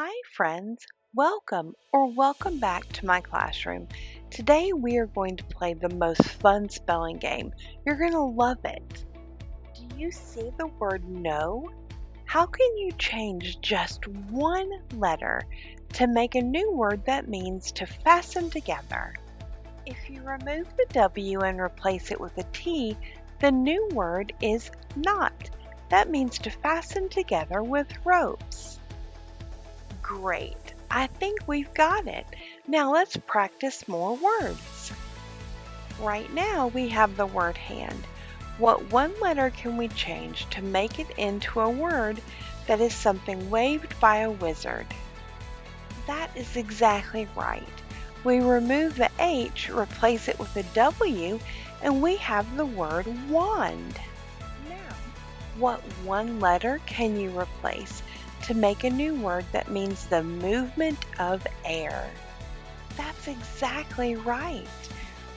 Hi friends, welcome back to my classroom. Today we are going to play the most fun spelling game. You're going to love it. Do you see the word no? How can you change just one letter to make a new word that means to fasten together? If you remove the W and replace it with a T, the new word is knot. That means to fasten together with ropes. Great. I think we've got it. Now let's practice more words. Right now we have the word hand. What one letter can we change to make it into a word that is something waved by a wizard? That is exactly right. We remove the H, replace it with a W, and we have the word wand. Now, what one letter can you replace to make a new word that means the movement of air? That's exactly right.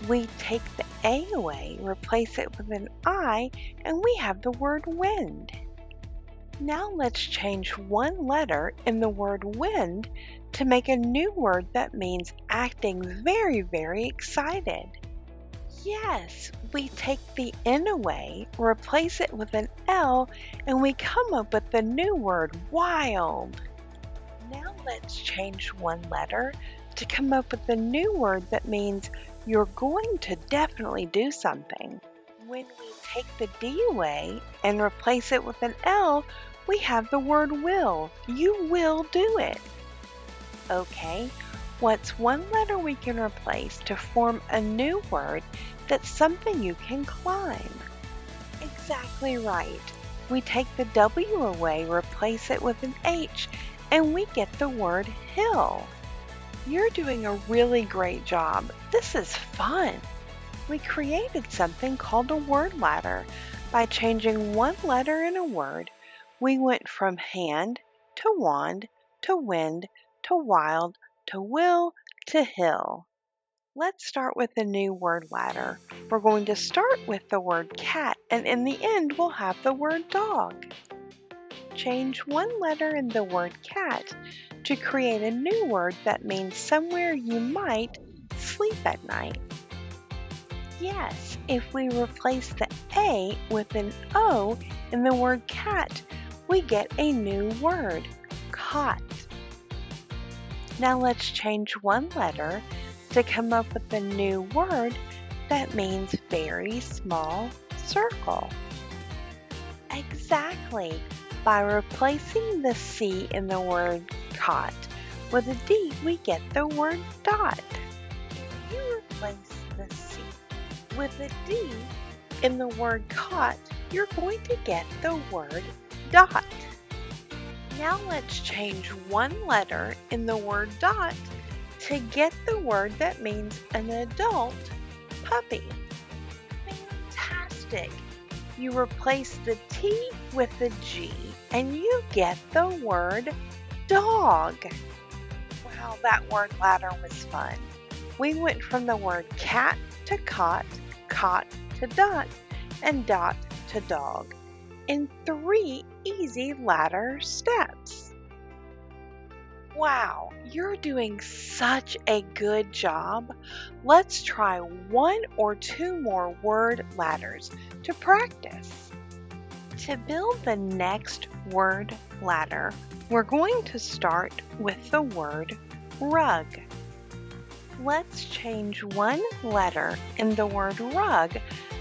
We take the A away, replace it with an I, and we have the word wind. Now let's change one letter in the word wind to make a new word that means acting very, very excited. Yes, we take the N away, replace it with an L, and we come up with the new word wild. Now let's change one letter to come up with a new word that means you're going to definitely do something. When we take the D away and replace it with an L, we have the word will. You will do it. Okay, what's one letter we can replace to form a new word that's something you can climb? Exactly right. We take the W away, replace it with an H, and we get the word hill. You're doing a really great job. This is fun. We created something called a word ladder. By changing one letter in a word, we went from hand to wand to wind to wild to will to hill. Let's start with a new word ladder. We're going to start with the word cat, and in the end we'll have the word dog. Change one letter in the word cat to create a new word that means somewhere you might sleep at night. Yes, if we replace the A with an O in the word cat, we get a new word, cot. Now let's change one letter to come up with a new word that means very small circle. Exactly. By replacing the C in the word cot with a D, we get the word dot. If you replace the C with a D in the word cot, you're going to get the word dot. Now let's change one letter in the word dot to get the word that means an adult puppy. Fantastic! You replace the T with the G and you get the word dog. Wow, that word ladder was fun. We went from the word cat to cot to dot, and dot to dog in 3 easy ladder steps. Wow, you're doing such a good job. Let's try 1 or 2 more word ladders to practice. To build the next word ladder, we're going to start with the word rug. Let's change one letter in the word rug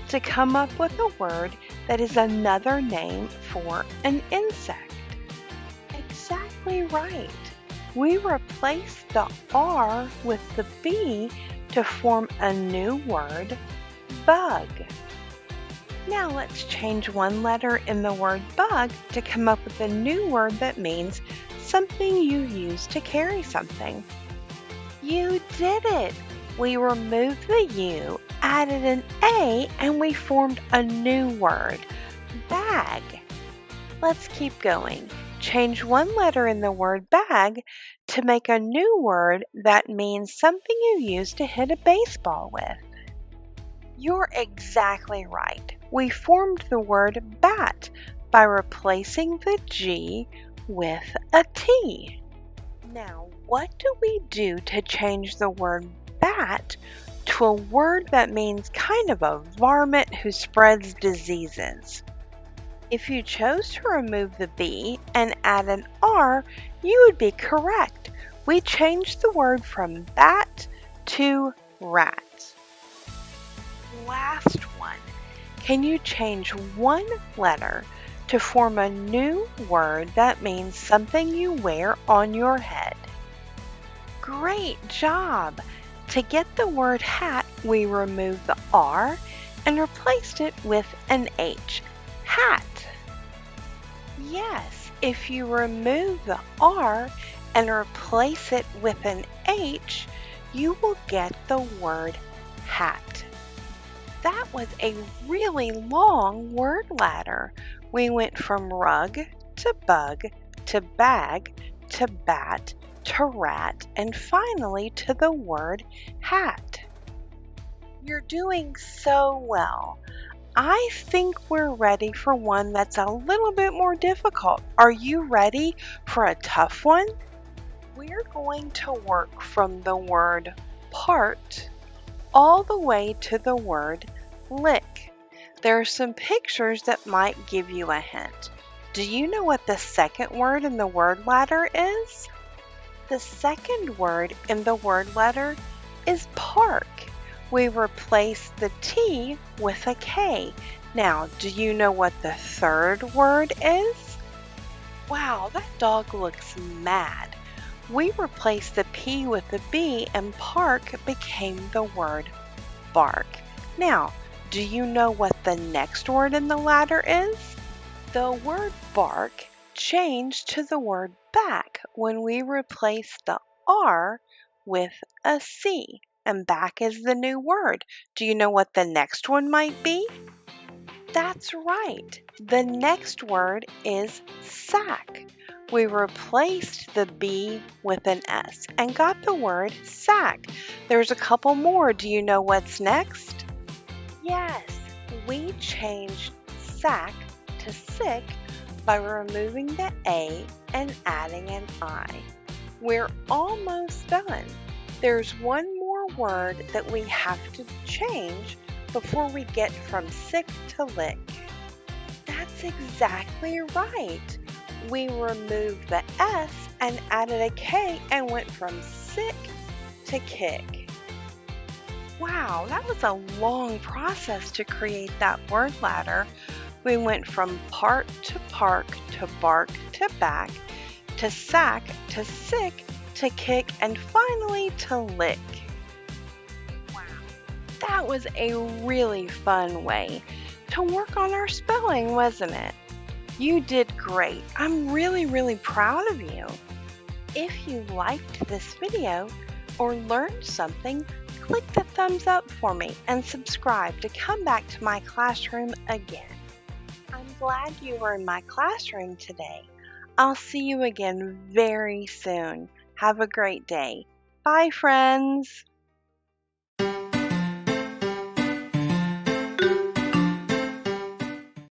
to come up with a word that is another name for an insect. Exactly right. We replace the R with the B to form a new word, bug. Now let's change one letter in the word bug to come up with a new word that means something you use to carry something. You did it! We removed the U, added an A, and we formed a new word, bag. Let's keep going. Change one letter in the word bag to make a new word that means something you use to hit a baseball with. You're exactly right. We formed the word bat by replacing the G with a T. Now, what do we do to change the word bat to a word that means kind of a varmint who spreads diseases? If you chose to remove the B and add an R, you would be correct. We changed the word from bat to rat. Last one. Can you change one letter to form a new word that means something you wear on your head? Great job! To get the word hat, we removed the R and replaced it with an H. Hat. Yes, if you remove the R and replace it with an H, you will get the word hat. That was a really long word ladder. We went from rug to bug to bag to bat to rat and finally to the word hat. You're doing so well. I think we're ready for one that's a little bit more difficult. Are you ready for a tough one? We're going to work from the word part all the way to the word lick. There are some pictures that might give you a hint. Do you know what the second word in the word ladder is? The second word in the word ladder is park. We replaced the T with a K. Now, do you know what the third word is? Wow, that dog looks mad. We replaced the P with the B and park became the word bark. Now, do you know what the next word in the ladder is? The word bark changed to the word back when we replaced the R with a C, and back is the new word. Do you know what the next one might be? That's right. The next word is sack. We replaced the B with an S and got the word sack. There's a couple more. Do you know what's next? Yes, we changed sack to sick by removing the A and adding an I. We're almost done. There's one more word that we have to change before we get from sick to lick. That's exactly right. We removed the S and added a K and went from sick to kick. Wow, that was a long process to create that word ladder. We went from part to park to bark to back to sack to sick to kick and finally to lick. Wow, that was a really fun way to work on our spelling, wasn't it? You did great. I'm really proud of you. If you liked this video or learned something, click the thumbs up for me and subscribe to come back to my classroom again. I'm glad you were in my classroom today. I'll see you again very soon. Have a great day. Bye, friends.